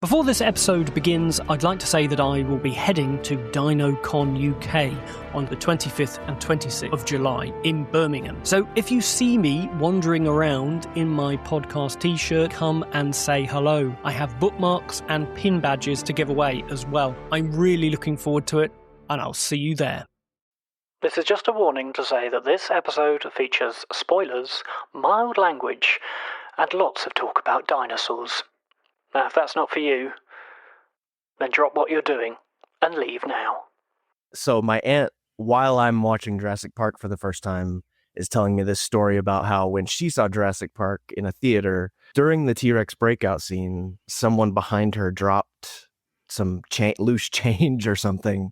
Before this episode begins, I'd like to say that I will be heading to DinoCon UK on the 25th and 26th of July in Birmingham. So if you see me wandering around in my podcast t-shirt, come and say hello. I have bookmarks and pin badges to give away as well. I'm really looking forward to it, and I'll see you there. This is just a warning to say that this episode features spoilers, mild language, and lots of talk about dinosaurs. Now, if that's not for you, then drop what you're doing and leave now. So my aunt, while I'm watching Jurassic Park for the first time, is telling me this story about how when she saw Jurassic Park in a theater, during the T-Rex breakout scene, someone behind her dropped some loose change or something,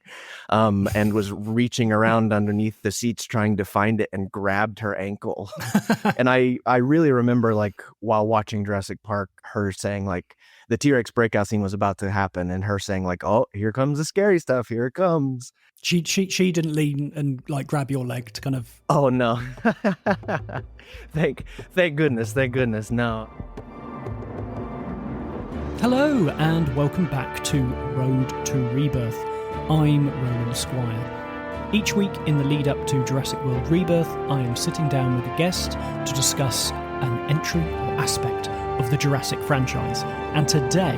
and was reaching around underneath the seats trying to find it and grabbed her ankle. And I really remember, like, while watching Jurassic Park, her saying, like, the T-Rex breakout scene was about to happen and her saying, like, oh, here comes the scary stuff, here it comes. She didn't lean and, like, grab your leg to kind of... Oh, no. Thank goodness, no. Hello and welcome back to Road to Rebirth. I'm Roland Squire. Each week in the lead up to Jurassic World Rebirth, I am sitting down with a guest to discuss an entry or aspect of the Jurassic franchise. And today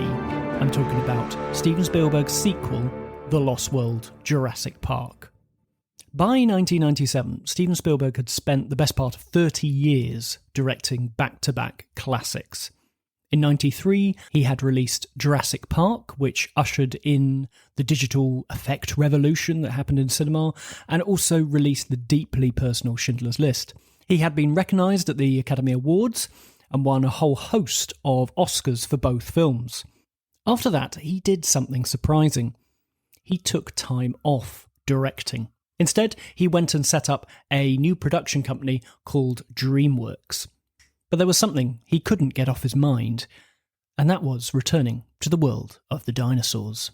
I'm talking about Steven Spielberg's sequel, The Lost World: Jurassic Park. By 1997, Steven Spielberg had spent the best part of 30 years directing back-to-back classics. In 1993, he had released Jurassic Park, which ushered in the digital effect revolution that happened in cinema, and also released the deeply personal Schindler's List. He had been recognised at the Academy Awards and won a whole host of Oscars for both films. After that, he did something surprising. He took time off directing. Instead, he went and set up a new production company called DreamWorks. But there was something he couldn't get off his mind, and that was returning to the world of the dinosaurs.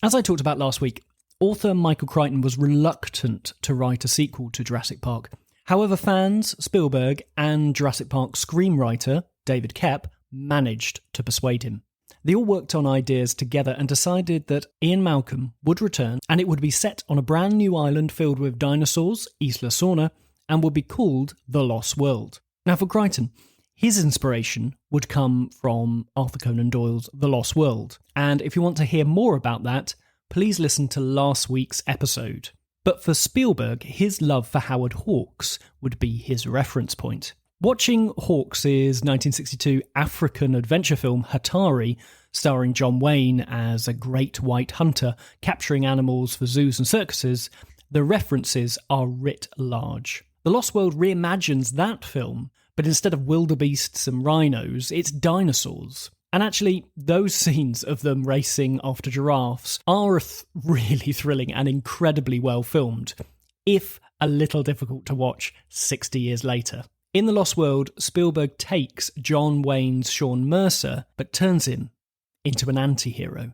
As I talked about last week, author Michael Crichton was reluctant to write a sequel to Jurassic Park. However, fans, Spielberg, and Jurassic Park screenwriter David Koepp managed to persuade him. They all worked on ideas together and decided that Ian Malcolm would return, and it would be set on a brand new island filled with dinosaurs, Isla Sorna, and would be called The Lost World. Now, for Crichton, his inspiration would come from Arthur Conan Doyle's The Lost World. And if you want to hear more about that, please listen to last week's episode. But for Spielberg, his love for Howard Hawks would be his reference point. Watching Hawks' 1962 African adventure film Hatari, starring John Wayne as a great white hunter capturing animals for zoos and circuses, the references are writ large. The Lost World reimagines that film, but instead of wildebeests and rhinos, it's dinosaurs. And actually, those scenes of them racing after giraffes are really thrilling and incredibly well filmed, if a little difficult to watch 60 years later. In The Lost World, Spielberg takes John Wayne's Sean Mercer, but turns him into an anti-hero,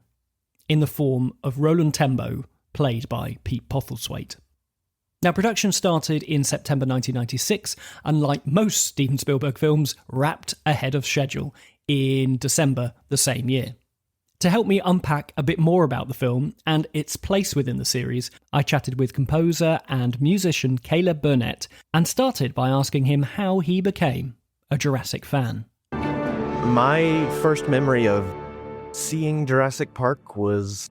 in the form of Roland Tembo, played by Pete Postlethwaite. Now, production started in September 1996, and like most Steven Spielberg films, wrapped ahead of schedule in December the same year. To help me unpack a bit more about the film and its place within the series, I chatted with composer and musician Caleb Burnett and started by asking him how he became a Jurassic fan. My first memory of seeing Jurassic Park was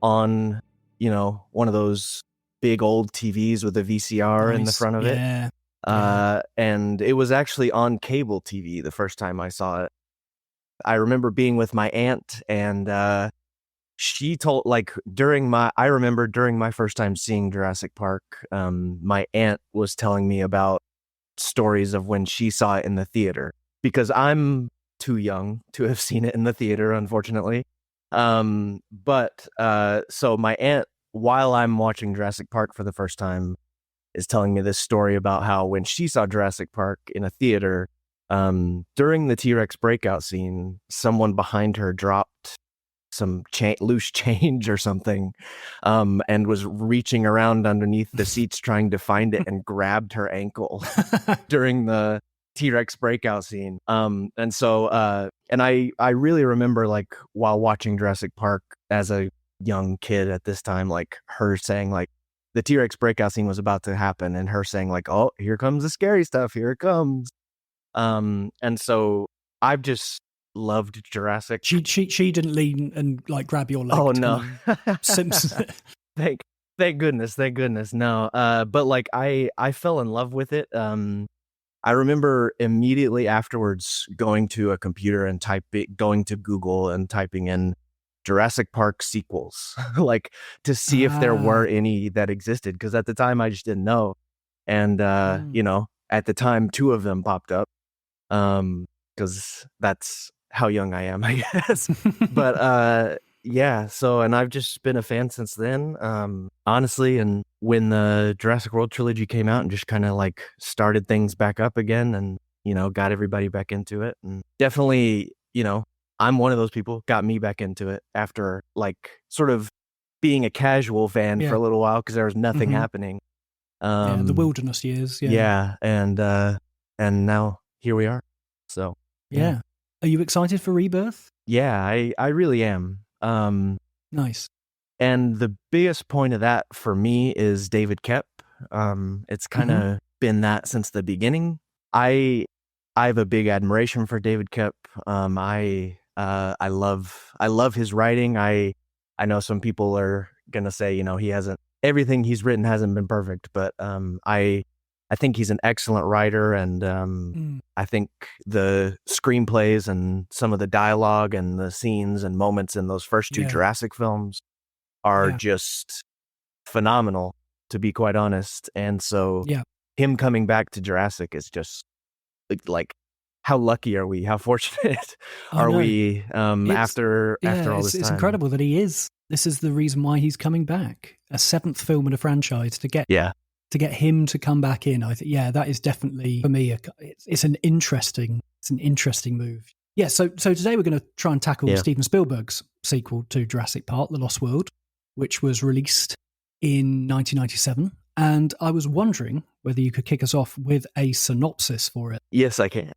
on, one of those big old TVs with a VCR in the front of it. And it was actually on cable TV the first time I saw it. I remember being with my aunt, and she told, during my first time seeing Jurassic Park, my aunt was telling me about stories of when she saw it in the theater, because I'm too young to have seen it in the theater, unfortunately. So my aunt, while I'm watching Jurassic Park for the first time, is telling me this story about how when she saw Jurassic Park in a theater, during the T-Rex breakout scene, someone behind her dropped some loose change or something, and was reaching around underneath the seats trying to find it and grabbed her ankle during the T-Rex breakout scene. And so and I really remember like while watching Jurassic Park as a young kid at this time, like her saying like the T-Rex breakout scene was about to happen and her saying like, oh, here comes the scary stuff, here it comes. And so I've just loved Jurassic. She didn't lean and like grab your leg. Oh no. Simpson. Thank goodness. No. But like I fell in love with it. I remember immediately afterwards going to a computer and going to Google and typing in Jurassic Park sequels, like to see if there were any that existed. Because at the time I just didn't know. And, you know, at the time, 2 of them popped up. Because that's how young I am, I guess. But, yeah, so, and I've just been a fan since then, honestly, and when the Jurassic World trilogy came out and just kind of like started things back up again and, you know, got everybody back into it, and definitely, you know, I'm one of those people, got me back into it after like sort of being a casual fan for a little while because there was nothing happening. The wilderness years. Yeah, and now here we are, so. Yeah. Are you excited for Rebirth? Yeah, I really am. Nice. And the biggest point of that for me is David Koepp. It's kind of been that since the beginning. I have a big admiration for David Koepp. I love his writing. I know some people are gonna say, you know, everything he's written hasn't been perfect, but I think he's an excellent writer, and I think the screenplays and some of the dialogue and the scenes and moments in those first 2 Jurassic films are just phenomenal, to be quite honest. And so him coming back to Jurassic is just like how lucky are we? How fortunate are we after all this time? It's incredible that he is. This is the reason why he's coming back. A 7th film in a franchise to get him to come back in. I think, that is definitely for me. It's an interesting move. Yeah. So today we're going to try and tackle Steven Spielberg's sequel to Jurassic Park: The Lost World, which was released in 1997. And I was wondering whether you could kick us off with a synopsis for it. Yes, I can.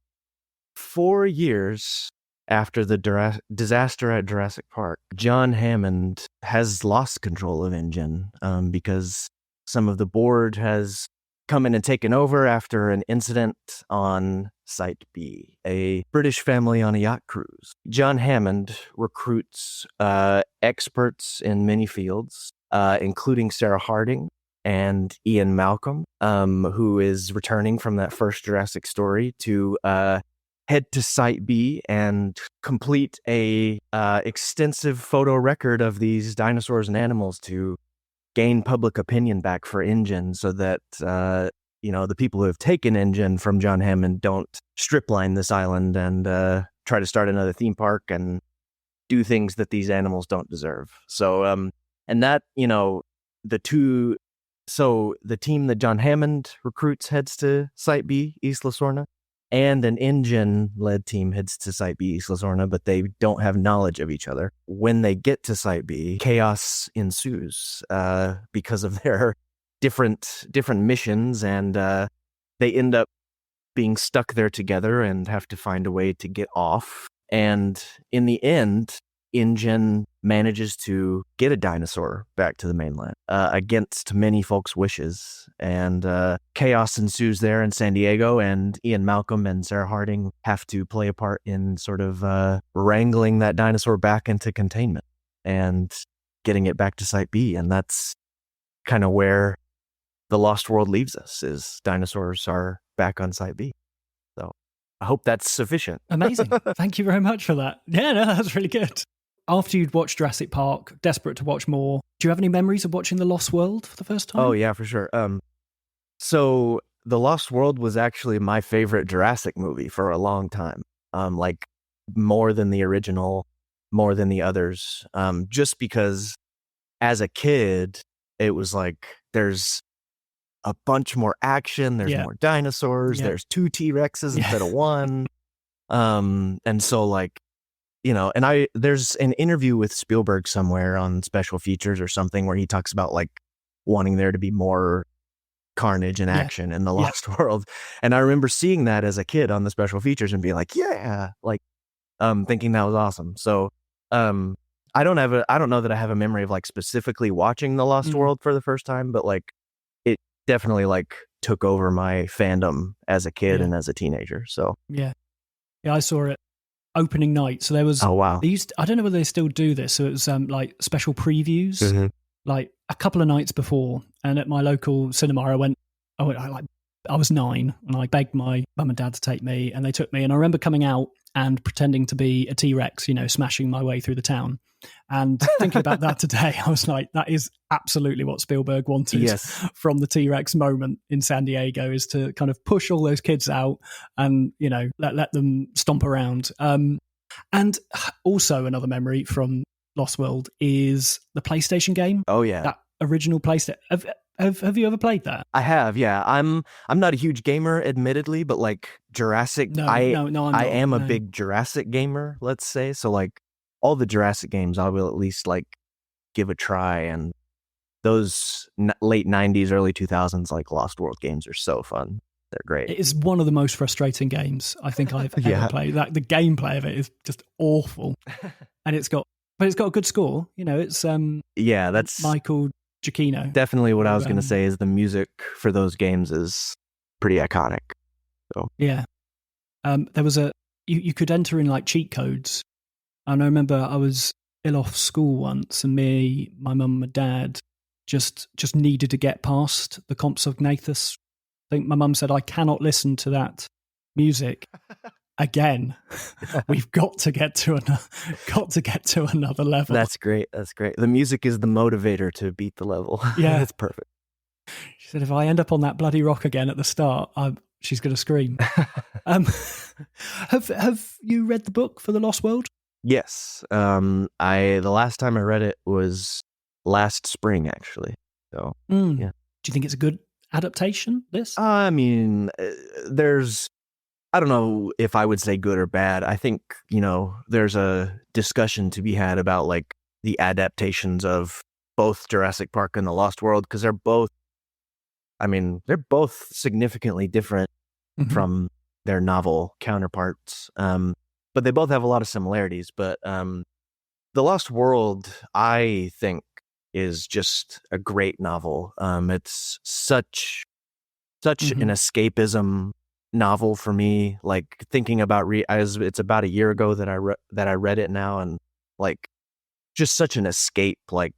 4 years after the disaster at Jurassic Park, John Hammond has lost control of InGen because some of the board has come in and taken over after an incident on Site B, a British family on a yacht cruise. John Hammond recruits experts in many fields, including Sarah Harding and Ian Malcolm, who is returning from that first Jurassic story to head to Site B and complete a extensive photo record of these dinosaurs and animals to gain public opinion back for InGen, so that the people who have taken InGen from John Hammond don't stripline this island and try to start another theme park and do things that these animals don't deserve. So and that, the team that John Hammond recruits heads to Site B, Isla Sorna, and an InGen-led team heads to Site B, Isla Sorna, but they don't have knowledge of each other. When they get to Site B, chaos ensues because of their different missions, and they end up being stuck there together and have to find a way to get off. And in the end, InGen manages to get a dinosaur back to the mainland against many folks' wishes. And chaos ensues there in San Diego, and Ian Malcolm and Sarah Harding have to play a part in sort of wrangling that dinosaur back into containment and getting it back to Site B. And that's kind of where The Lost World leaves us, is dinosaurs are back on Site B. So I hope that's sufficient. Amazing. Thank you very much for that. Yeah, no, that's really good. After you'd watched Jurassic Park, desperate to watch more, do you have any memories of watching The Lost World for the first time? Oh, yeah, for sure. So The Lost World was actually my favorite Jurassic movie for a long time. Like more than the original, more than the others. Just because as a kid, it was like there's a bunch more action, there's more dinosaurs, there's 2 T-Rexes instead of 1. And so like, and there's an interview with Spielberg somewhere on Special Features or something where he talks about like wanting there to be more carnage and action in the Lost World. And I remember seeing that as a kid on the special features and being like, yeah, like thinking that was awesome. So I don't know that I have a memory of like specifically watching the Lost World for the first time, but like it definitely like took over my fandom as a kid and as a teenager. So yeah, I saw it opening night. So there was I don't know whether they still do this. So it was like special previews, like a couple of nights before. And at my local cinema, I was 9 and I begged my mum and dad to take me, and they took me. And I remember coming out and pretending to be a T-Rex, smashing my way through the town. And thinking about that today, I was like, that is absolutely what Spielberg wanted from the T-Rex moment in San Diego, is to kind of push all those kids out and, let them stomp around. And also another memory from Lost World is the PlayStation game. Oh, yeah. That original PlayStation. Have you ever played that? I have, yeah. I'm not a huge gamer, admittedly, but like Jurassic, I am a big Jurassic gamer, let's say. So like all the Jurassic games, I will at least like give a try. And those late 90s, early 2000s, like Lost World games are so fun. They're great. It is one of the most frustrating games I think I've ever played. Like the gameplay of it is just awful, and it's got a good score. It's that's Michael Giacchino. Definitely what I was going to say is the music for those games is pretty iconic. So yeah, there was you could enter in like cheat codes, and I remember I was ill off school once, and my mum and dad just needed to get past the Compsognathus. I think my mum said, I cannot listen to that music again. We've got to get to another level. That's great. The music is the motivator to beat the level. Yeah. It's perfect. She said, if I end up on that bloody rock again at the start, she's going to scream. Have you read the book for The Lost World? Yes. The last time I read it was last spring, actually. So, yeah. Do you think it's a good adaptation, this? I mean, I don't know if I would say good or bad. I think, there's a discussion to be had about like the adaptations of both Jurassic Park and The Lost World, because they're both significantly different from their novel counterparts. But they both have a lot of similarities. But The Lost World, I think, is just a great novel. It's such an escapism novel for me. Like thinking about it's about a year ago that I read it now, and like just such an escape, like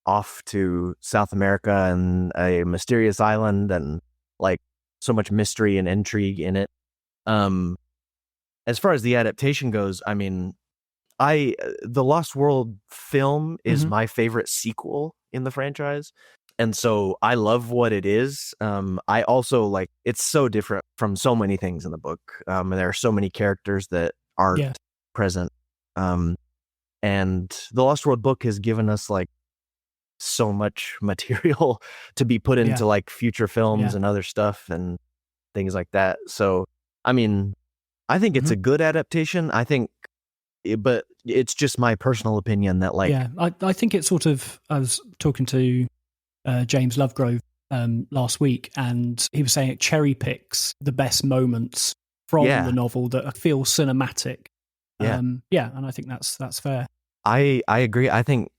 off to South America and a mysterious island, and like so much mystery and intrigue in it. As far as the adaptation goes, I mean, the Lost World film is my favorite sequel in the franchise. And so I love what it is. I also like, it's so different from so many things in the book. There are so many characters that aren't present. And the Lost World book has given us like so much material to be put into like future films and other stuff and things like that. So, I mean, I think it's a good adaptation. But it's just my personal opinion that like... Yeah, I think it's sort of... I was talking to James Lovegrove last week, and he was saying it cherry picks the best moments from the novel that feel cinematic. And I think that's fair. I agree. I think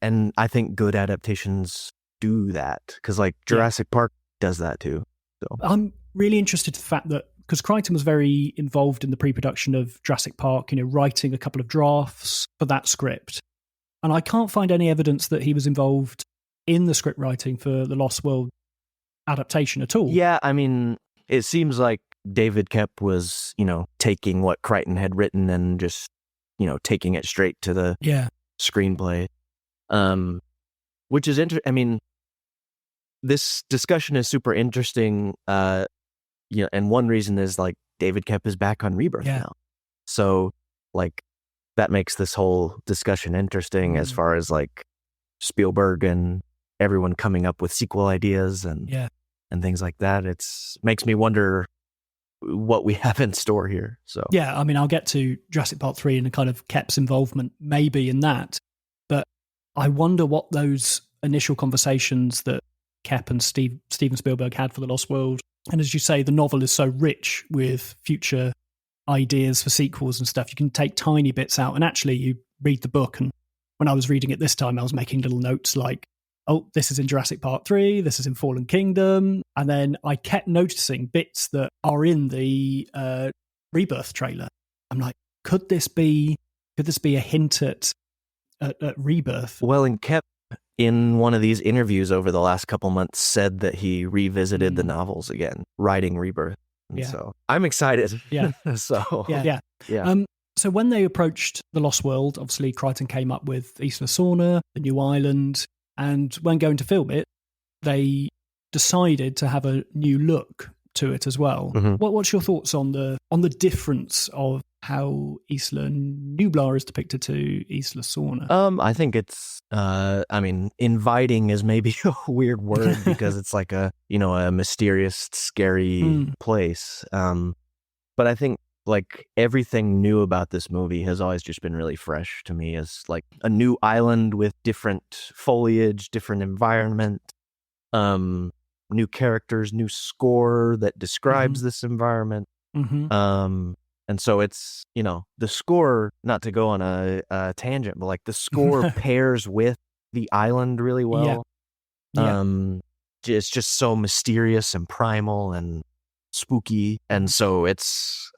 good adaptations do that, because like Jurassic Park does that too. So I'm really interested in the fact that, because Crichton was very involved in the pre-production of Jurassic Park, writing a couple of drafts for that script. And I can't find any evidence that he was involved in the script writing for the Lost World adaptation at all. Yeah, I mean, it seems like David Koepp was, taking what Crichton had written and just, taking it straight to the screenplay. Which is interesting. I mean, this discussion is super interesting. And one reason is like David Koepp is back on Rebirth now. So like that makes this whole discussion interesting as far as like Spielberg and everyone coming up with sequel ideas and things like that. It's makes me wonder what we have in store here. So yeah, I mean, I'll get to Jurassic Park 3 and the kind of Koepp's involvement maybe in that, but I wonder what those initial conversations that Kep and Steven Spielberg had for The Lost World. And as you say, the novel is so rich with future ideas for sequels and stuff. You can take tiny bits out, and actually you read the book, and when I was reading it this time, I was making little notes like, oh, this is in Jurassic Park 3, this is in Fallen Kingdom, and then I kept noticing bits that are in the Rebirth trailer. I'm like, could this be a hint at Rebirth? Well, and Kep, in one of these interviews over the last couple months, said that he revisited the novels again, writing Rebirth. And so I'm excited. Yeah. So when they approached The Lost World, obviously Crichton came up with Isla Sorna, the new island, and when going to film it, they decided to have a new look to it as well. Mm-hmm. What's your thoughts on the difference of how Isla Nublar is depicted to Isla Sorna? I think it's, inviting is maybe a weird word because it's like a mysterious, scary place. But I think like everything new about this movie has always just been really fresh to me, as like a new island with different foliage, different environment, new characters, new score that describes this environment. And so it's, the score, not to go on a tangent, but like the score pairs with the island really well. It's just so mysterious and primal and spooky. And so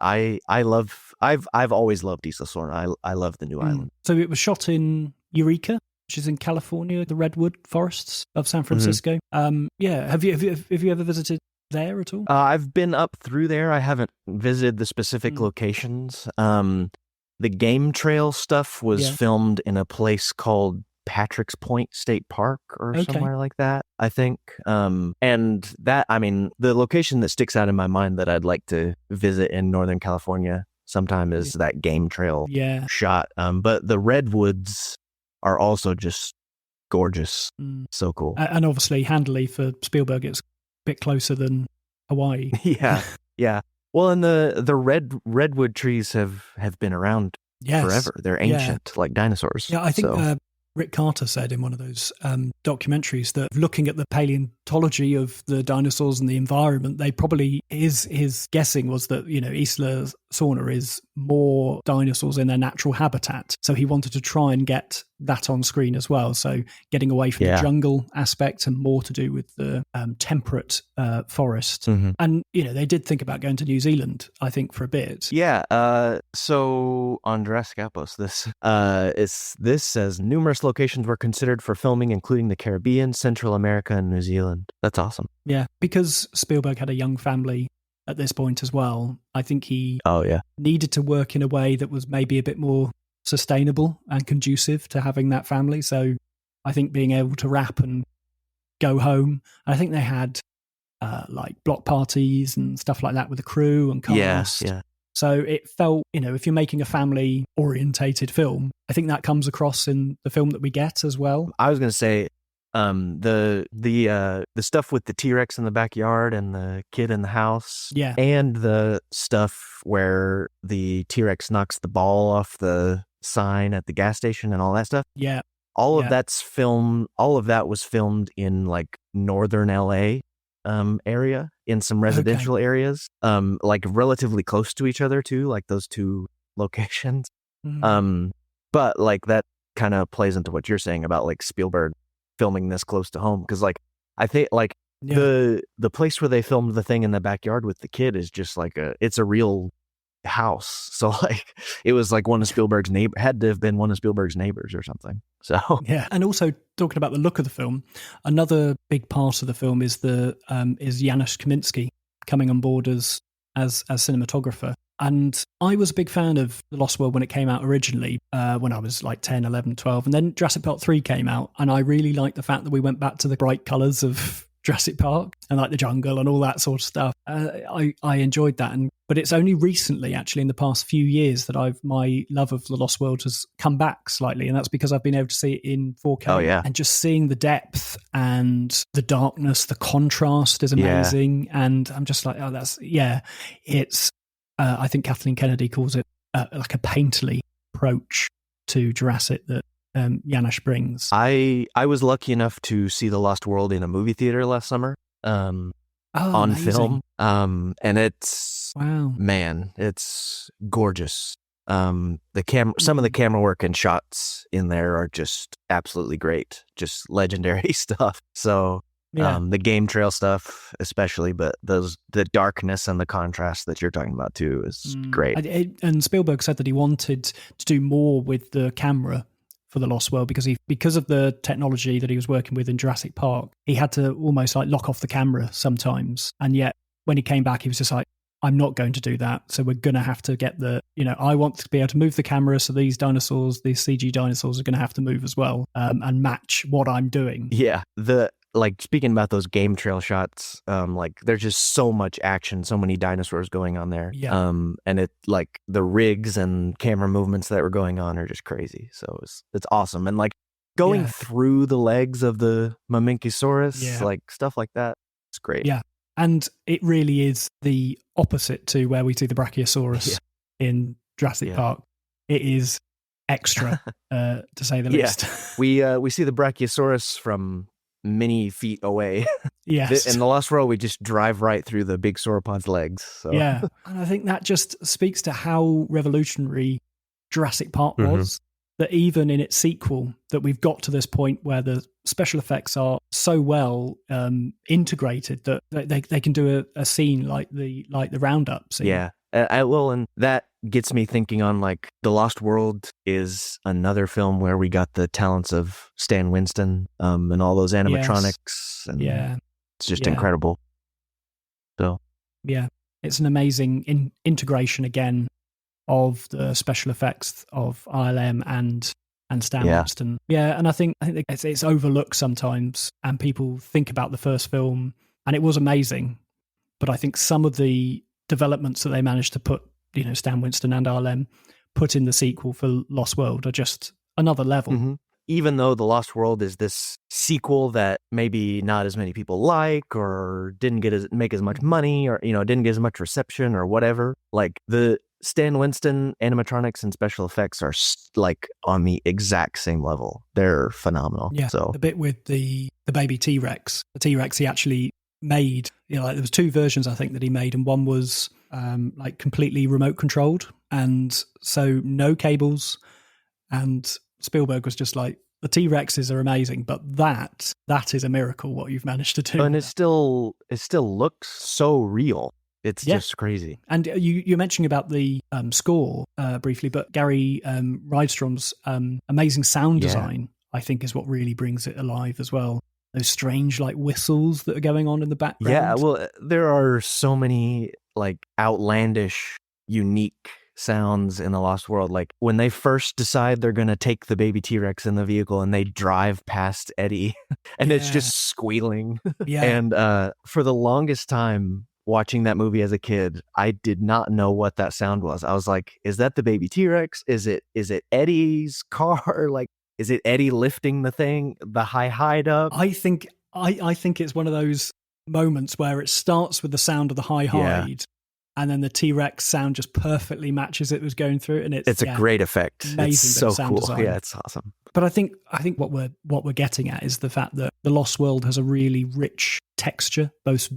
I've always loved Isla Sorna. I love the new island. So it was shot in Eureka, which is in California, the redwood forests of San Francisco. Have you ever visited there at all? I've been up through there. I haven't visited the specific locations. The game trail stuff was filmed in a place called Patrick's Point State Park or somewhere like that, I think. And that, the location that sticks out in my mind that I'd like to visit in Northern California sometime is that game trail shot. But the redwoods are also just gorgeous. So cool. And obviously, handily for Spielberg, it's a bit closer than Hawaii. Yeah. Well, and the redwood trees have been around forever. They're ancient, like dinosaurs. Yeah, I think Rick Carter said in one of those documentaries that looking at the paleontology of the dinosaurs and the environment, they probably, his guessing was that, Isla Sorna is more dinosaurs in their natural habitat. So he wanted to try and get that on screen as well. So getting away from the jungle aspect and more to do with the temperate forest. And, they did think about going to New Zealand, I think, for a bit. Yeah. So on Jurassic Outpost, this says numerous locations were considered for filming, including the Caribbean, Central America, and New Zealand. That's awesome. Yeah. Because Spielberg had a young family at this point as well, I think he needed to work in a way that was maybe a bit more sustainable and conducive to having that family. So I think being able to wrap and go home, I think they had like block parties and stuff like that with the crew and cast. Yeah. So it felt, if you're making a family orientated film, I think that comes across in the film that we get as well. I was going to say, the stuff with the T-Rex in the backyard and the kid in the house, and the stuff where the T-Rex knocks the ball off the sign at the gas station and all that stuff. All of that was filmed in like northern LA area, in some residential areas, like relatively close to each other too, like those two locations. But like that kind of plays into what you're saying about like Spielberg filming this close to home, because like I think like the place where they filmed the thing in the backyard with the kid is just like it's a real house. So like it was like had to have been one of Spielberg's neighbors or something. So and also talking about the look of the film, another big part of the film is is Janusz Kaminski coming on board as cinematographer. And I was a big fan of The Lost World when it came out originally, when I was like 10, 11, 12. And then Jurassic Park 3 came out, and I really liked the fact that we went back to the bright colours of Jurassic Park and like the jungle and all that sort of stuff. I enjoyed that. But it's only recently, actually, in the past few years, that my love of The Lost World has come back slightly. And that's because I've been able to see it in 4K. Oh, yeah. And just seeing the depth and the darkness, the contrast is amazing. Yeah. And I'm just like, it's... I think Kathleen Kennedy calls it like a painterly approach to Jurassic that Janosch brings. I was lucky enough to see The Lost World in a movie theater last summer. On amazing. film. And it's, wow, man, it's gorgeous. Some of the camera work and shots in there are just absolutely great, just legendary stuff. So the game trail stuff especially, but the darkness and the contrast that you're talking about too is great. And Spielberg said that he wanted to do more with the camera for The Lost World because of the technology that he was working with in Jurassic Park. He had to almost like lock off the camera sometimes, and yet when he came back, he was just like, I'm not going to do that. So we're going to have to get I want to be able to move the camera. So these CG dinosaurs are going to have to move as well, and match what I'm doing. Yeah. Speaking about those game trail shots, there's just so much action, so many dinosaurs going on there. Yeah. And it the rigs and camera movements that were going on are just crazy. So it's awesome. And going through the legs of the Mamenchisaurus, stuff like that. It's great. Yeah. And it really is the opposite to where we see the Brachiosaurus in Jurassic Park. It is extra, to say the least. We see the Brachiosaurus from many feet away. Yes. In The Lost World, we just drive right through the big sauropod's legs. So. Yeah. And I think that just speaks to how revolutionary Jurassic Park was, that even in its sequel, that we've got to this point where the special effects are so well integrated that they can do a scene like the Roundup scene. Yeah. And that gets me thinking on The Lost World is another film where we got the talents of Stan Winston and all those animatronics. And it's just incredible. So yeah, it's an amazing integration again of the special effects of ILM and Stan Winston. Yeah, and I think it's overlooked sometimes, and people think about the first film, and it was amazing, but I think some of the developments that they managed to put, Stan Winston and ILM put in the sequel for Lost World are just another level. Mm-hmm. Even though The Lost World is this sequel that maybe not as many people like, or didn't make as much money, or didn't get as much reception or whatever, the Stan Winston animatronics and special effects are on the exact same level. They're phenomenal. Yeah, so the bit with the baby T-Rex. The T-Rex he actually made, there was two versions I think that he made, and one was completely remote controlled, and so no cables, and Spielberg was just like, the T-Rexes are amazing, but that is a miracle what you've managed to do. And it still looks so real. It's just crazy. And you're mentioning about the score briefly, but Gary Rydstrom's amazing sound design, I think, is what really brings it alive as well. Those strange whistles that are going on in the background. Yeah, well, there are so many outlandish, unique sounds in The Lost World. When they first decide they're going to take the baby T-Rex in the vehicle and they drive past Eddie and it's just squealing. Yeah. And for the longest time, watching that movie as a kid, I did not know what that sound was. I was like, is that the baby T-Rex? Is it Eddie's car? Is it Eddie lifting the thing, the hide up? I think it's one of those moments where it starts with the sound of the hide, and then the T-Rex sound just perfectly matches it was going through, and it's a great effect. Amazing, it's so cool. design. Yeah, it's awesome. But I think what we're getting at is the fact that The Lost World has a really rich texture, both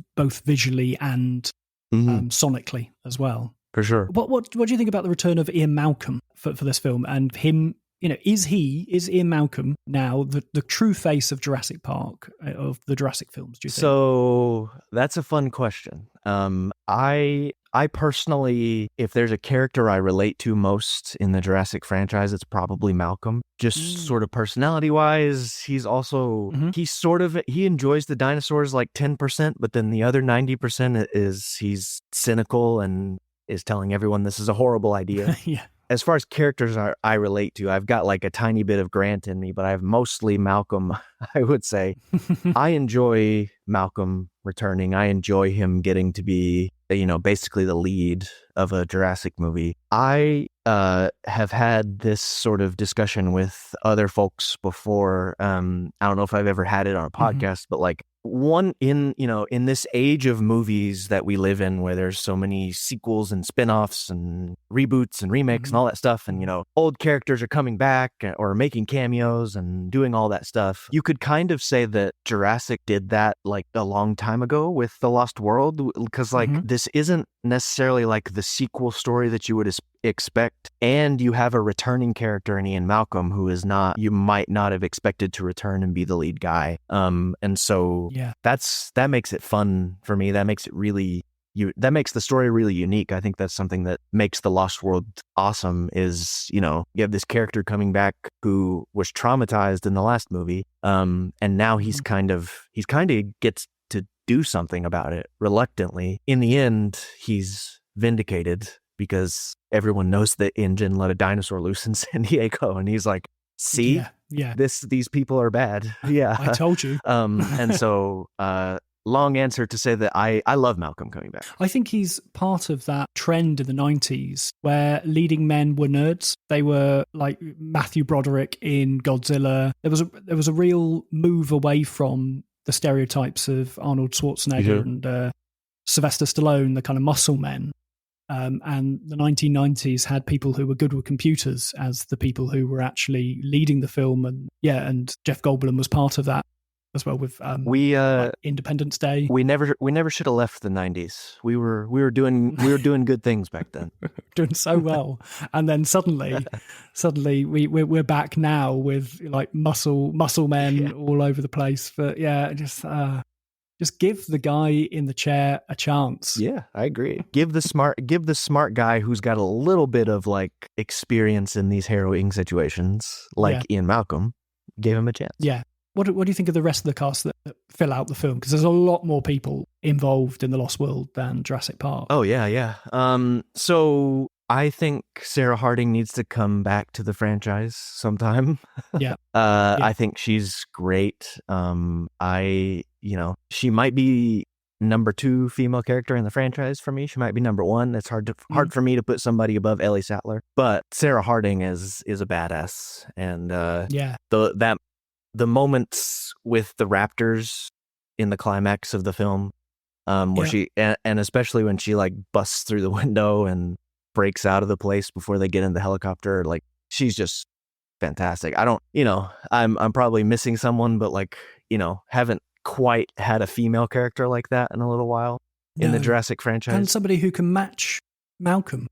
visually and sonically as well. For sure. What do you think about the return of Ian Malcolm for this film, and him? Is Ian Malcolm now the true face of Jurassic Park, of the Jurassic films, do you think? So that's a fun question. I personally, if there's a character I relate to most in the Jurassic franchise, it's probably Malcolm. Just sort of personality wise, he's also, he enjoys the dinosaurs 10%, but then the other 90% is he's cynical and is telling everyone this is a horrible idea. Yeah. As far as characters I relate to, I've got a tiny bit of Grant in me, but I have mostly Malcolm, I would say. I enjoy Malcolm returning. I enjoy him getting to be, basically the lead of a Jurassic movie. I have had this sort of discussion with other folks before. I don't know if I've ever had it on a podcast, but one in this age of movies that we live in, where there's so many sequels and spin-offs and reboots and remakes and all that stuff, and old characters are coming back or making cameos and doing all that stuff. You could kind of say that Jurassic did that like a long time ago with The Lost World, because this isn't necessarily like the sequel story that you would expect, and you have a returning character in Ian Malcolm who is not, you might not have expected to return and be the lead guy, and so that makes it fun for me. That makes it really that makes the story really unique. I think that's something that makes The Lost World awesome, is you have this character coming back who was traumatized in the last movie, and now he's kind of gets to do something about it reluctantly. In the end, he's vindicated because everyone knows that InGen let a dinosaur loose in San Diego, and he's like, see, these people are bad. Yeah, I told you. And so long answer to say that I love Malcolm coming back. I think he's part of that trend in the 90s where leading men were nerds. They were like Matthew Broderick in Godzilla. There was a real move away from the stereotypes of Arnold Schwarzenegger and Sylvester Stallone, the kind of muscle men. And the 1990s had people who were good with computers as the people who were actually leading the film, and Jeff Goldblum was part of that as well with Independence Day. We never should have left the 90s. We were doing good things back then. Doing so well, and then suddenly we're back now with like muscle men all over the place. But just give the guy in the chair a chance. Yeah, I agree. Give the smart guy who's got a little bit of like experience in these harrowing situations, like Ian Malcolm, gave him a chance. Yeah. What do you think of the rest of the cast that fill out the film? Because there's a lot more people involved in The Lost World than Jurassic Park. Oh yeah. So I think Sarah Harding needs to come back to the franchise sometime. Yeah. I think she's great. She might be number 2 female character in the franchise for me. She might be number 1. It's hard for me to put somebody above Ellie Sattler, but Sarah Harding is a badass. And the moments with the raptors in the climax of the film, where she and especially when she like busts through the window and breaks out of the place before they get in the helicopter, like she's just fantastic. I'm probably missing someone, but haven't quite had a female character like that in a little while in the Jurassic franchise. And somebody who can match Malcolm.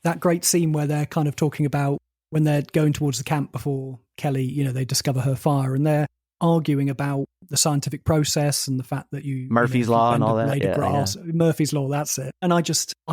That great scene where they're kind of talking about when they're going towards the camp before Kelly, they discover her fire, and they're arguing about the scientific process and the fact that Murphy's Law and all that. Yeah. Murphy's Law, that's it. And I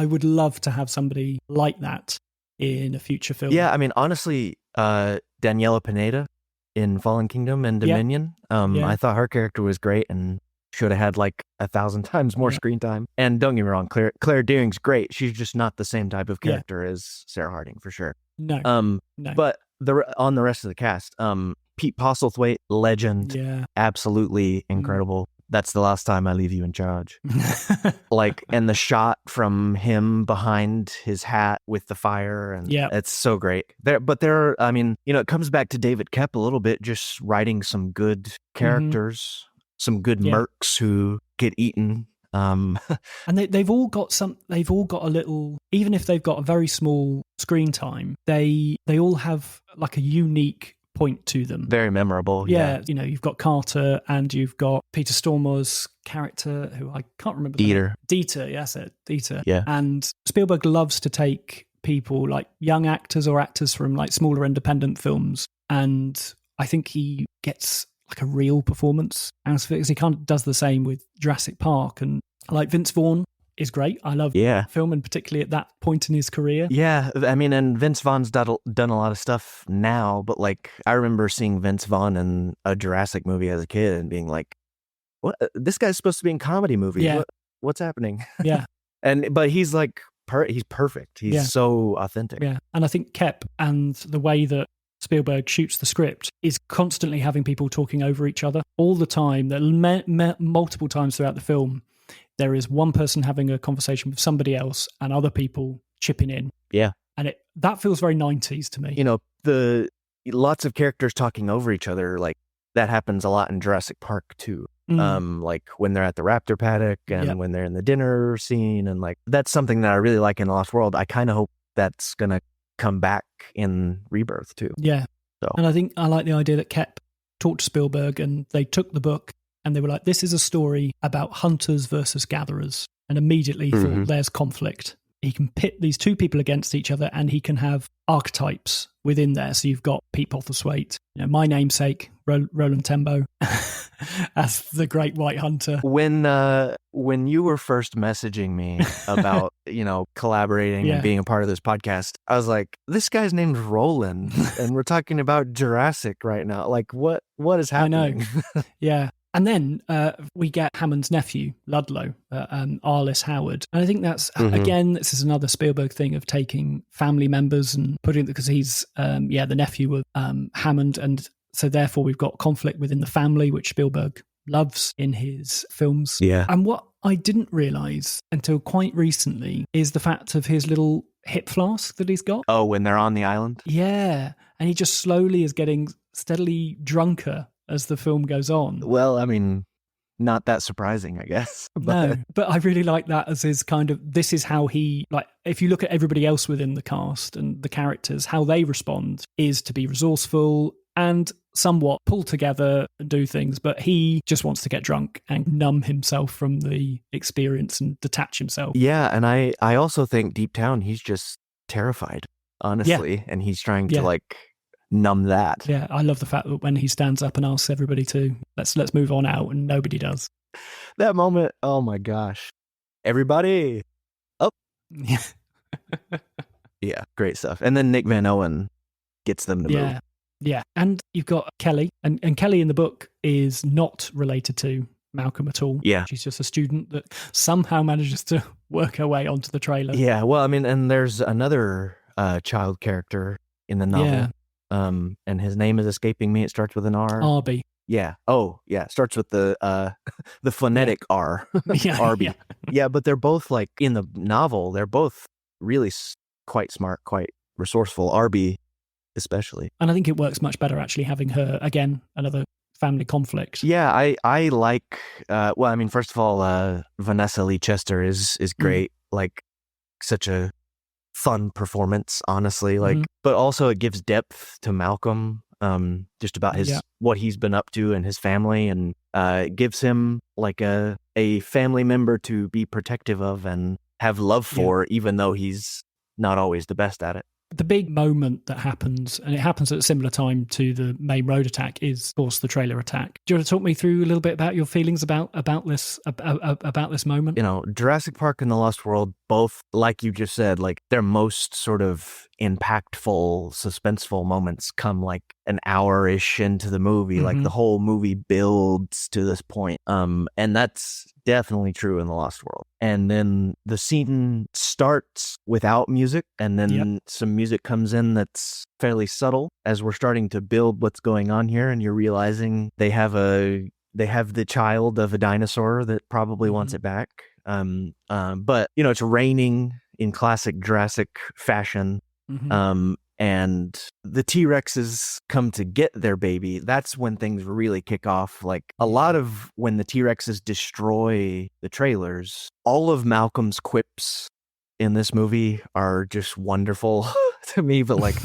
would love to have somebody like that in a future film. Yeah, I mean, honestly, Daniela Pineda in Fallen Kingdom and Dominion, I thought her character was great and should have had like 1,000 times more screen time. And don't get me wrong, Claire Dearing's great. She's just not the same type of character as Sarah Harding, for sure. No. But on the rest of the cast, Pete Postlethwaite, legend, absolutely incredible. That's the last time I leave you in charge. And the shot from him behind his hat with the fire, and it's so great. It comes back to David Koepp a little bit, just writing some good characters, some good mercs who get eaten. And they've all got a little, even if they've got a very small screen time, they all have like a unique point to them. Very memorable. Yeah. You've got Carter and you've got Peter Stormore's character, who I can't remember. Dieter, yes, Dieter. Yeah. And Spielberg loves to take people like young actors or actors from like smaller independent films, and I think he gets like a real performance out of it, because he kind of does the same with Jurassic Park. And like Vince Vaughn is great. I love film, and particularly at that point in his career. Yeah, I mean, and Vince Vaughn's done a lot of stuff now, but like I remember seeing Vince Vaughn in a Jurassic movie as a kid and being like, "What? This guy's supposed to be in comedy movies. Yeah. What's happening?" Yeah, but he's like, he's perfect. He's so authentic. Yeah, and I think Koepp and the way that Spielberg shoots the script is constantly having people talking over each other all the time. Multiple times throughout the film, there is one person having a conversation with somebody else and other people chipping in. Yeah. And that feels very 90s to me. The lots of characters talking over each other, like that happens a lot in Jurassic Park too. like when they're at the raptor paddock and when they're in the dinner scene, and like that's something that I really like in The Lost World. I kind of hope that's gonna come back in Rebirth too. Yeah. So. And I think I like the idea that Kep talked to Spielberg and they took the book and they were like, this is a story about hunters versus gatherers, and immediately thought there's conflict. He can pit these two people against each other and he can have archetypes within there. So you've got Pete Postlethwaite, my namesake, Roland Tembo, as the great white hunter. When you were first messaging me about, collaborating and being a part of this podcast, I was like, this guy's named Roland and we're talking about Jurassic right now. Like what is happening? I know. Yeah. And then we get Hammond's nephew, Ludlow, Arliss Howard. And I think that's, again, this is another Spielberg thing of taking family members and putting, because he's, the nephew of Hammond. And so therefore we've got conflict within the family, which Spielberg loves in his films. Yeah. And what I didn't realise until quite recently is the fact of his little hip flask that he's got. Oh, when they're on the island? Yeah. And he just slowly is getting steadily drunker as the film goes on. Well, I mean, not that surprising, I guess. No, but I really like that as his kind of, this is how he, like, if you look at everybody else within the cast and the characters, how they respond is to be resourceful and somewhat pull together and do things, but he just wants to get drunk and numb himself from the experience and detach himself. Yeah, and I also think deep down he's just terrified, honestly, and he's trying to like numb that. Yeah, I love the fact that when he stands up and asks everybody to let's move on out, and nobody does. That moment, oh my gosh. Everybody up. Yeah. Yeah, great stuff. And then Nick Van Owen gets them to move. Yeah. And you've got Kelly, and Kelly in the book is not related to Malcolm at all. Yeah. She's just a student that somehow manages to work her way onto the trailer. Yeah, well, I mean, and there's another child character in the novel. Yeah. And his name is escaping me. It starts with an R. Arby. Yeah. Oh, yeah. Starts with the phonetic R. Yeah, Arby. Yeah, but they're both like in the novel. They're both really quite smart, quite resourceful. Arby, especially. And I think it works much better actually having her again. Another family conflict. Yeah, I like. Well, I mean, first of all, Vanessa Lee Chester is great. Like such a fun performance, honestly, like, but also it gives depth to Malcolm, just about his what he's been up to and his family, and it gives him like a family member to be protective of and have love for, even though he's not always the best at it. The big moment that happens, and it happens at a similar time to the main road attack, is of course the trailer attack. Do you want to talk me through a little bit about your feelings about this moment? Jurassic Park and The Lost World, both, like you just said, like their most sort of impactful, suspenseful moments come like an hour-ish into the movie. Like the whole movie builds to this point. And that's definitely true in The Lost World. And then the scene starts without music, and then some music comes in that's fairly subtle as we're starting to build what's going on here, and you're realizing they have the child of a dinosaur that probably wants it back. But it's raining in classic Jurassic fashion. And the T-Rexes come to get their baby. That's when things really kick off. Like a lot of when the T-Rexes destroy the trailers, all of Malcolm's quips in this movie are just wonderful to me. But like,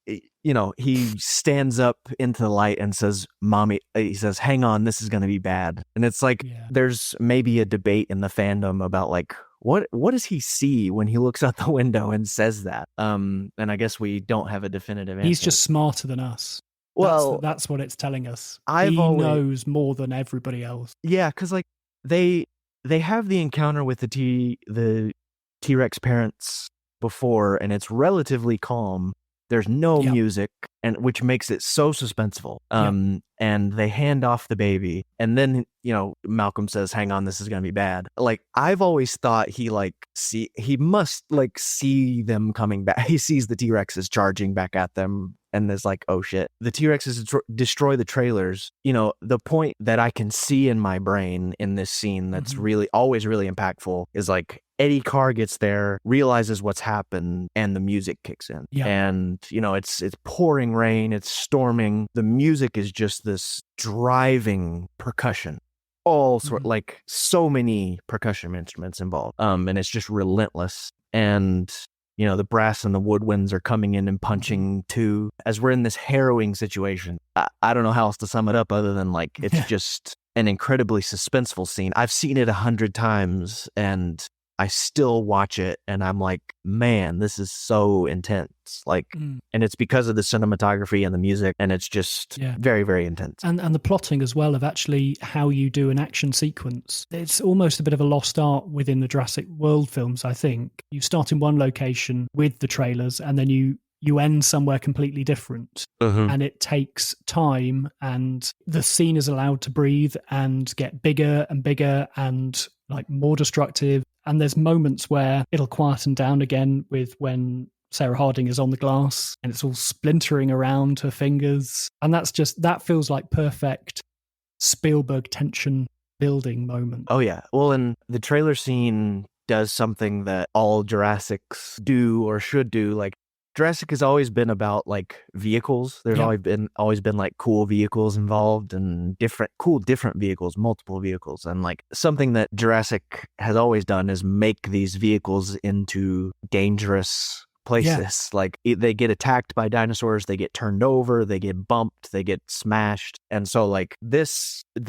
he stands up into the light and says, "Mommy," he says, "Hang on, this is going to be bad." And it's like, there's maybe a debate in the fandom about like, what does he see when he looks out the window and says that? And I guess we don't have a definitive answer. He's just smarter than us. Well, that's what it's telling us. He knows more than everybody else. Yeah, because like they have the encounter with the T-Rex parents before, and it's relatively calm. There's no music, and which makes it so suspenseful. And they hand off the baby, and then Malcolm says, "Hang on, this is gonna be bad." Like I've always thought he must see them coming back. He sees the T-Rexes charging back at them, and there's like, oh shit, the T-Rexes destroy the trailers. The point that I can see in my brain in this scene that's really always really impactful is like Eddie Carr gets there, realizes what's happened, and the music kicks in. Yeah. And, it's pouring rain, it's storming. The music is just this driving percussion. All like so many percussion instruments involved. And it's just relentless. And, the brass and the woodwinds are coming in and punching too. As we're in this harrowing situation, I don't know how else to sum it up other than like, it's just an incredibly suspenseful scene. I've seen it 100 times and I still watch it and I'm like, man, this is so intense. Like, and it's because of the cinematography and the music, and it's just very, very intense. And the plotting as well of actually how you do an action sequence. It's almost a bit of a lost art within the Jurassic World films, I think. You start in one location with the trailers and then you end somewhere completely different. And it takes time, and the scene is allowed to breathe and get bigger and bigger and like more destructive. And there's moments where it'll quieten down again with when Sarah Harding is on the glass and it's all splintering around her fingers. And that feels like perfect Spielberg tension building moment. Oh yeah. Well, and the trailer scene does something that all Jurassics do or should do. Like, Jurassic has always been about like vehicles. There's always been like cool vehicles involved and different vehicles, multiple vehicles. And like something that Jurassic has always done is make these vehicles into dangerous places. Like they get attacked by dinosaurs, they get turned over, they get bumped, they get smashed. And so like the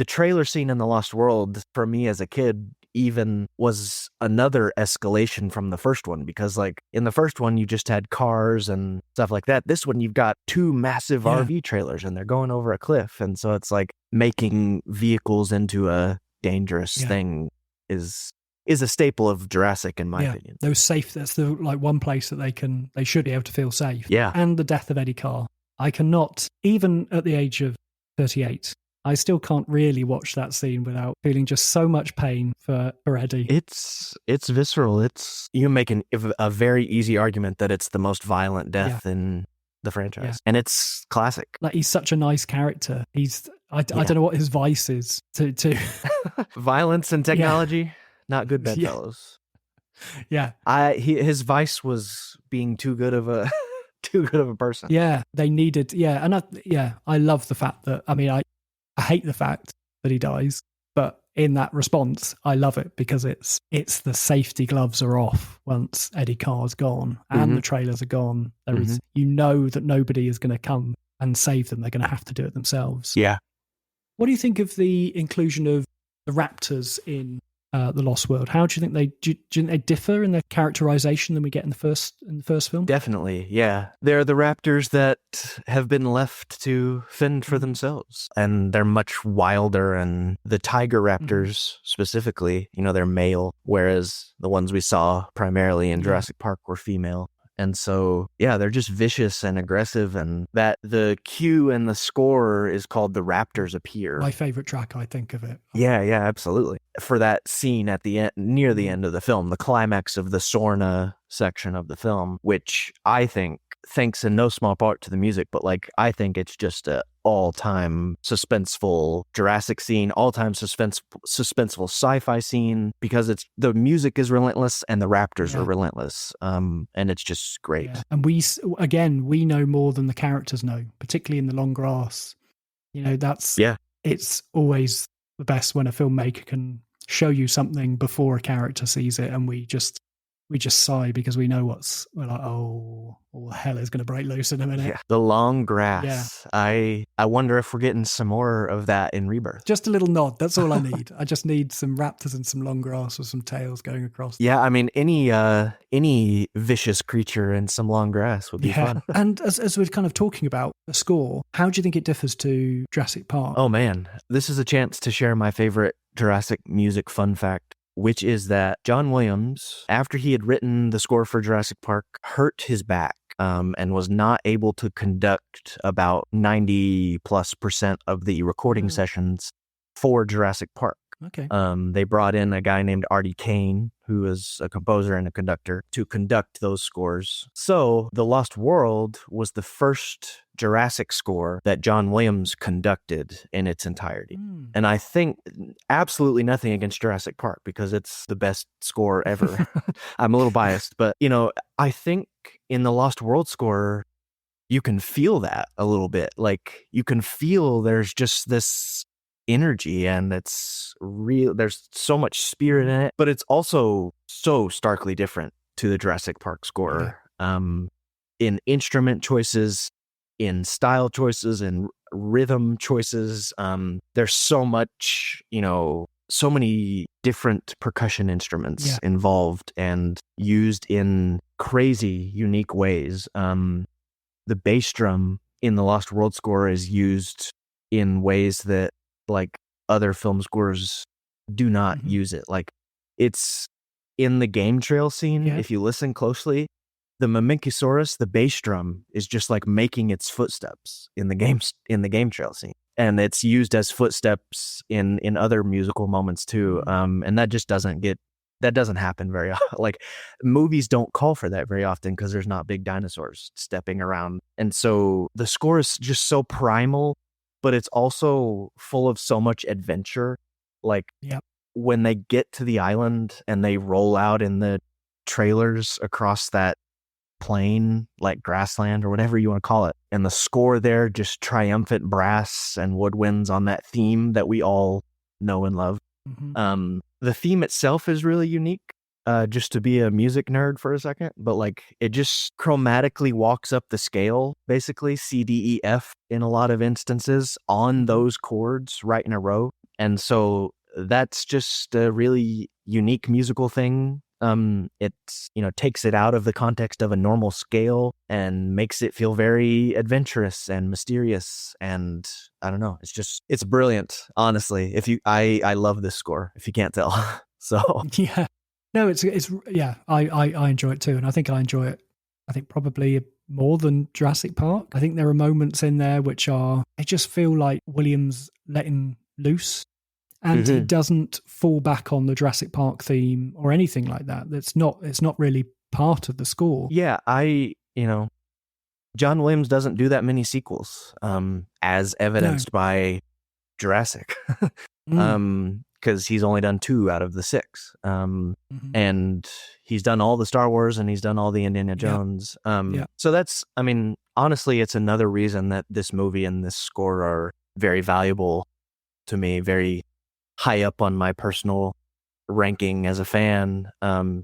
trailer scene in The Lost World for me as a kid even was another escalation from the first one, because like in the first one you just had cars and stuff like that. This one you've got two massive RV trailers and they're going over a cliff, and so it's like making vehicles into a dangerous thing is a staple of Jurassic in my opinion. That's the like one place that they should be able to feel safe. Yeah. And the death of Eddie Carr. I cannot, even at the age of 38, I still can't really watch that scene without feeling just so much pain for Eddie. It's visceral. You make a very easy argument that it's the most violent death in the franchise, and it's classic. Like, he's such a nice character. I don't know what his vice is to violence and technology. Not good bedfellows. Yeah. His vice was being too good of a person. Yeah, they needed. Yeah, and I love the fact that. I mean, I hate the fact that he dies, but in that response, I love it because it's the safety gloves are off once Eddie Carr's gone and the trailers are gone. There is, that nobody is going to come and save them. They're going to have to do it themselves. Yeah. What do you think of the inclusion of the raptors in The Lost World? How do you think they differ in their characterization than we get in the first film? Definitely, yeah. They're the raptors that have been left to fend for themselves, and they're much wilder. And the tiger raptors specifically, they're male, whereas the ones we saw primarily in Jurassic Park were female. And so, they're just vicious and aggressive, and that the cue and the score is called The Raptors Appear. My favorite track, I think, of it. Yeah, absolutely. For that scene at the end, near the end of the film, the climax of the Sorna section of the film, which I think, thanks in no small part to the music, but like, I think it's just a all-time suspenseful Jurassic scene, all-time suspenseful sci-fi scene, because the music is relentless and the raptors are relentless, and it's just great. Yeah. And we know more than the characters know, particularly in the long grass. It's always the best when a filmmaker can show you something before a character sees it, and we just sigh because we know we're like, oh, hell is going to break loose in a minute. Yeah. The long grass. Yeah. I wonder if we're getting some more of that in Rebirth. Just a little nod. That's all I need. I just need some raptors and some long grass with some tails going across. Yeah, I mean, any vicious creature in some long grass would be fun. And as we're kind of talking about the score, how do you think it differs to Jurassic Park? Oh man, this is a chance to share my favorite Jurassic music fun fact, which is that John Williams, after he had written the score for Jurassic Park, hurt his back and was not able to conduct about 90+% of the recording sessions for Jurassic Park. Okay. They brought in a guy named Artie Kane, who is a composer and a conductor, to conduct those scores. So The Lost World was the first Jurassic score that John Williams conducted in its entirety. And I think absolutely nothing against Jurassic Park because it's the best score ever. I'm a little biased, but I think in the Lost World score, you can feel that a little bit. Like you can feel there's just this energy and it's real. There's so much spirit in it, but it's also so starkly different to the Jurassic Park score. In instrument choices, in style choices, in rhythm choices. There's so much, so many different percussion instruments involved and used in crazy, unique ways. The bass drum in the Lost World score is used in ways that like other film scores do not use it. Like it's in the game trail scene. If you listen closely, the Mamenchisaurus, the bass drum, is just like making its footsteps in the game trail scene, and it's used as footsteps in other musical moments too. And that just doesn't happen very often. Like movies don't call for that very often because there's not big dinosaurs stepping around, and so the score is just so primal, but it's also full of so much adventure. Like when they get to the island and they roll out in the trailers across that plain, like grassland or whatever you want to call it, and the score there, just triumphant brass and woodwinds on that theme that we all know and love. The theme itself is really unique, just to be a music nerd for a second, but like it just chromatically walks up the scale, basically C, D, E, F in a lot of instances on those chords right in a row. And so that's just a really unique musical thing. It takes it out of the context of a normal scale and makes it feel very adventurous and mysterious, and I don't know, it's brilliant, honestly. I love this score, if you can't tell. So I enjoy it too, and I think I enjoy it probably more than Jurassic Park. I think there are moments in there which they just feel like Williams letting loose. And he doesn't fall back on the Jurassic Park theme or anything like that. It's not really part of the score. Yeah, John Williams doesn't do that many sequels, as evidenced by Jurassic, because he's only done 2 out of the 6. And he's done all the Star Wars and he's done all the Indiana Jones. So that's, honestly, it's another reason that this movie and this score are very valuable to me, very high up on my personal ranking as a fan,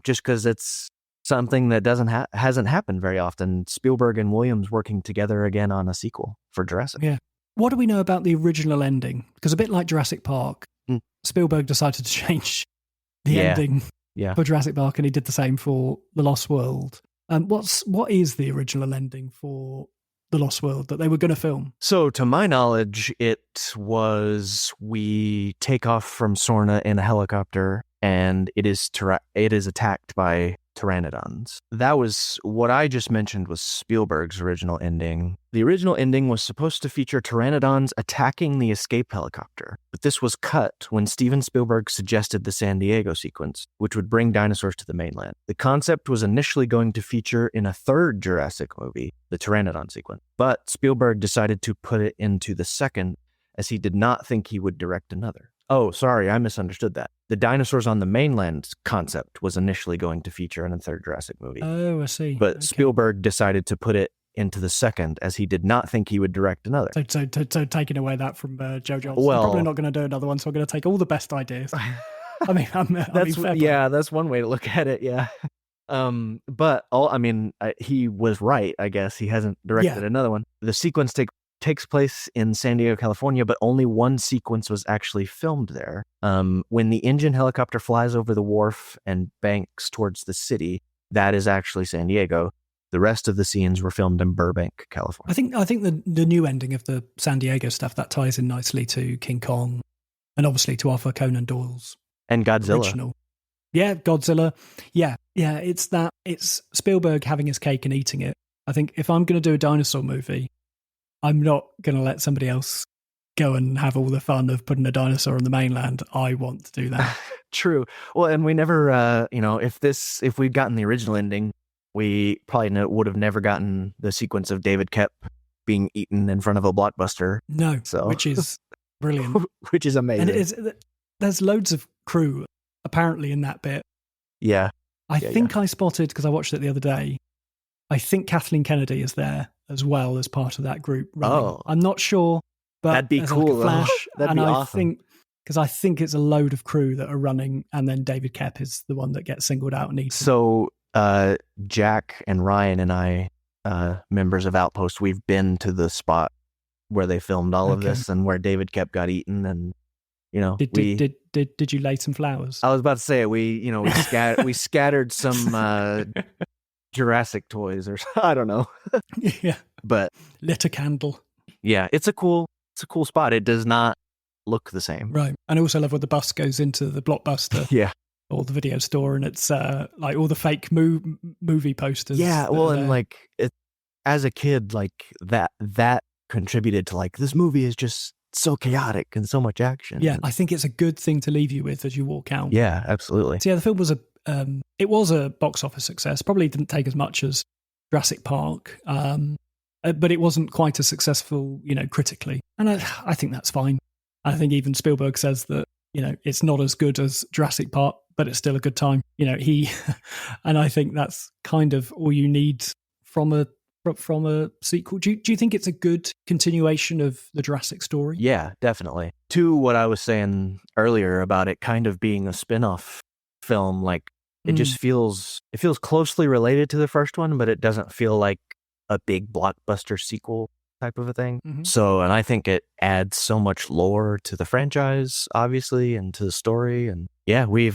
just because it's something that hasn't happened very often. Spielberg and Williams working together again on a sequel for Jurassic. Yeah. What do we know about the original ending? Because a bit like Jurassic Park, Spielberg decided to change the ending for Jurassic Park, and he did the same for The Lost World. What is the original ending for The Lost World that they were going to film? So to my knowledge, it was we take off from Sorna in a helicopter and it is attacked by pteranodons. That was what I just mentioned was Spielberg's original ending. The original ending was supposed to feature pteranodons attacking the escape helicopter, but this was cut when Steven Spielberg suggested the San Diego sequence, which would bring dinosaurs to the mainland. The concept was initially going to feature in a third Jurassic movie, the pteranodon sequence, but Spielberg decided to put it into the second as he did not think he would direct another. Oh, sorry, I misunderstood that. The dinosaurs on the mainland concept was initially going to feature in a third Jurassic movie. Oh, I see. But Spielberg decided to put it into the second as he did not think he would direct another. So taking away that from Joe Johnson, I'm probably not going to do another one, so I'm going to take all the best ideas. That's one way to look at it, yeah. But he was right, I guess. He hasn't directed another one. The sequence takes place in San Diego, California, but only one sequence was actually filmed there. When the engine helicopter flies over the wharf and banks towards the city, that is actually San Diego. The rest of the scenes were filmed in Burbank, California. I think the new ending of the San Diego stuff, that ties in nicely to King Kong and obviously to Arthur Conan Doyle's and Godzilla. Original. Yeah, Godzilla. Yeah, it's Spielberg having his cake and eating it. I think if I'm going to do a dinosaur movie, I'm not going to let somebody else go and have all the fun of putting a dinosaur on the mainland. I want to do that. True. Well, and we never, if we'd gotten the original ending, we probably would have never gotten the sequence of David Koepp being eaten in front of a blockbuster. No, So which is brilliant. which is amazing. And there's loads of crew apparently in that bit. Yeah. I think I spotted, because I watched it the other day, I think Kathleen Kennedy is there as well as part of that group running. Oh. I'm not sure, but That'd be there's cool, like a flash. though. That'd and be I awesome. because I think it's a load of crew that are running, and then David Koepp is the one that gets singled out and eaten. So Jack and Ryan and I, members of Outpost, we've been to the spot where they filmed all of this and where David Koepp got eaten, and did you lay some flowers? I was about to say we scattered some Jurassic toys, or I don't know. Yeah, but lit a candle. Yeah, it's a cool spot. It does not look the same, right? And I also love when the bus goes into the Blockbuster. Yeah. Or the video store, and it's like all the fake movie posters. Yeah, well, and like as a kid, like that contributed to like this movie is just so chaotic and so much action. Yeah, I think it's a good thing to leave you with as you walk out. Yeah, absolutely. So yeah, the film was a box office success. Probably didn't take as much as Jurassic Park, but it wasn't quite as successful, critically. And I think that's fine. I think even Spielberg says that it's not as good as Jurassic Park, but it's still a good time. And I think that's kind of all you need from a sequel. Do you think it's a good continuation of the Jurassic story? Yeah, definitely. To what I was saying earlier about it kind of being a spin-off film, like it just feels closely related to the first one, but it doesn't feel like a big blockbuster sequel type of a thing. Mm-hmm. So, and I think it adds so much lore to the franchise, obviously, and to the story. And yeah, we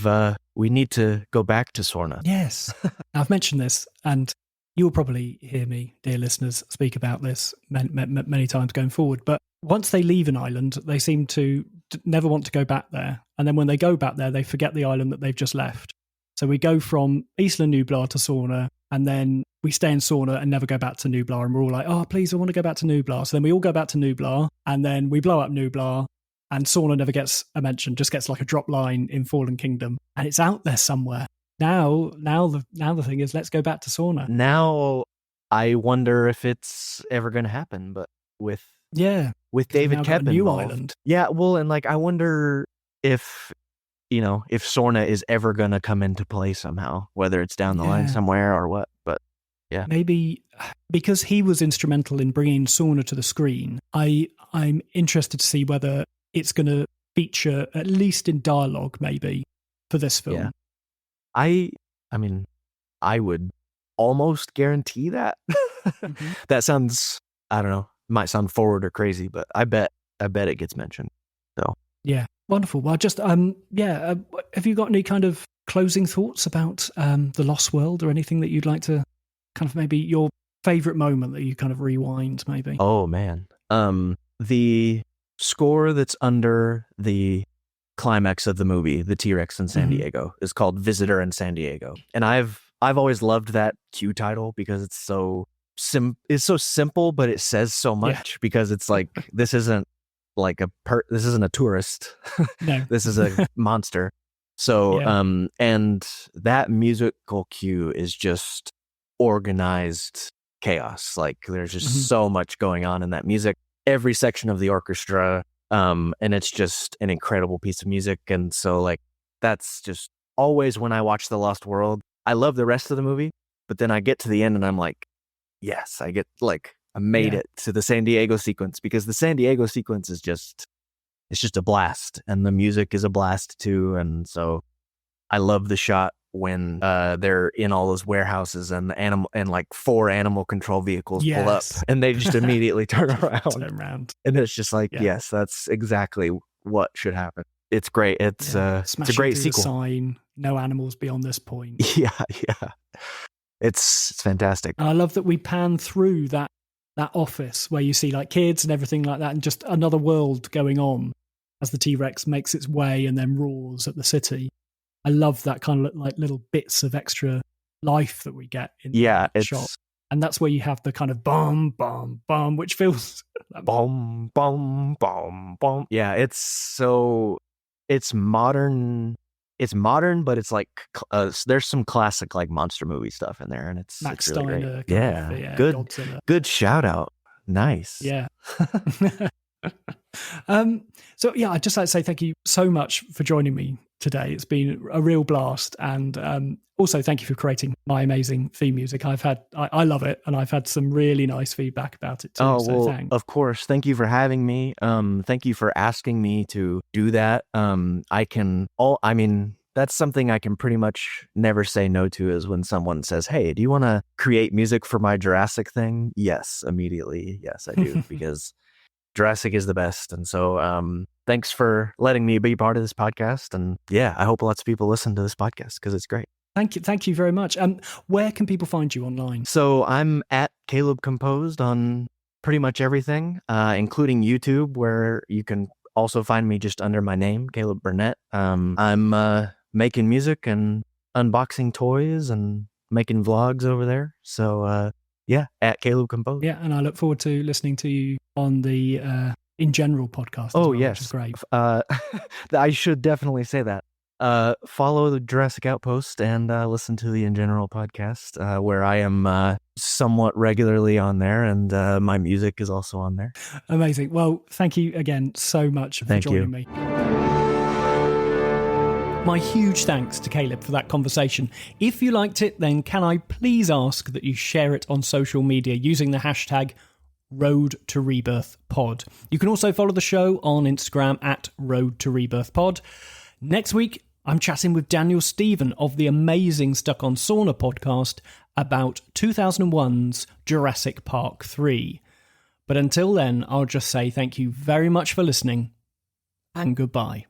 need to go back to Sorna. Yes. I've mentioned this, and you'll probably hear me, dear listeners, speak about this many times going forward. But once they leave an island, they seem to never want to go back there. And then when they go back there, they forget the island that they've just left. So we go from Isla Nublar to Sorna, and then we stay in Sorna and never go back to Nublar. And we're all like, oh, please, I want to go back to Nublar. So then we all go back to Nublar, and then we blow up Nublar, and Sorna never gets a mention, just gets like a drop line in Fallen Kingdom. And it's out there somewhere. Now the thing is, let's go back to Sorna. Now I wonder if it's ever going to happen, but with David Koepp involved. New island. Yeah, well, and like I wonder if Sorna is ever going to come into play somehow, whether it's down the line somewhere or what. But yeah, maybe because he was instrumental in bringing Sorna to the screen. I'm interested to see whether it's going to feature at least in dialogue, maybe for this film. Yeah. I mean, I would almost guarantee that. Mm-hmm. That sounds, I don't know, might sound forward or crazy, but I bet it gets mentioned. So yeah, wonderful. Well, just have you got any kind of closing thoughts about The Lost World, or anything that you'd like to kind of, maybe your favorite moment that you kind of rewind, maybe? Oh man, the score that's under the climax of the movie, the T-Rex in San Diego, is called Visitor in San Diego, and I've always loved that cue title because it's so simple, but it says so much, because it's like this isn't like this isn't a tourist. No. This is a monster. So and that musical cue is just organized chaos. Like there's just so much going on in that music, every section of the orchestra. And it's just an incredible piece of music. And so like, that's just always when I watch The Lost World, I love the rest of the movie, but then I get to the end and I'm like, yes, I made it to the San Diego sequence, because the San Diego sequence is it's just a blast, and the music is a blast too. And so I love the shot when they're in all those warehouses and the animal and like 4 animal control vehicles pull up, and they just immediately turn around. And it's just like, yes, that's exactly what should happen. It's great. It's a great sequel. Sign, no animals beyond this point. Yeah. It's fantastic. And I love that we pan through that office where you see like kids and everything like that, and just another world going on as the T-Rex makes its way and then roars at the city. I love that kind of like little bits of extra life that we get in the shot. And that's where you have the kind of bomb, bomb, bomb, which feels bomb, bomb, bomb, bomb. Yeah, it's modern. It's modern, but it's like there's some classic like monster movie stuff in there, and it's Max really Steiner. Great. Yeah, good shout out. Nice. Yeah. So yeah, I'd just like to say thank you so much for joining me today. It's been a real blast, and also thank you for creating my amazing theme music. I love it, and I've had some really nice feedback about it too. Oh, so well, thanks. of course. Thank you for having me. Thank you for asking me to do that. That's something I can pretty much never say no to, is when someone says, "Hey, do you want to create music for my Jurassic thing?" Yes, immediately. Yes, I do, because Jurassic is the best. And so thanks for letting me be part of this podcast. And yeah, I hope lots of people listen to this podcast because it's great. Thank you very much. Where can people find you online? So I'm at Caleb Composed on pretty much everything, including YouTube, where you can also find me just under my name, Caleb Burnett. I'm making music and unboxing toys and making vlogs over there. So yeah, at Caleb Composed. Yeah, and I look forward to listening to you on the In General podcast. Oh, well, yes. Which is great. I should definitely say that. Follow the Jurassic Outpost and listen to the In General podcast, where I am somewhat regularly on there, and my music is also on there. Amazing. Well, thank you again so much for joining me. My huge thanks to Caleb for that conversation. If you liked it, then can I please ask that you share it on social media using the hashtag #RoadToRebirthPod. You can also follow the show on Instagram at @RoadToRebirthPod. Next week, I'm chatting with Daniel Stephen of the amazing Stuck on Sauna podcast about 2001's Jurassic Park 3. But until then, I'll just say thank you very much for listening, and goodbye.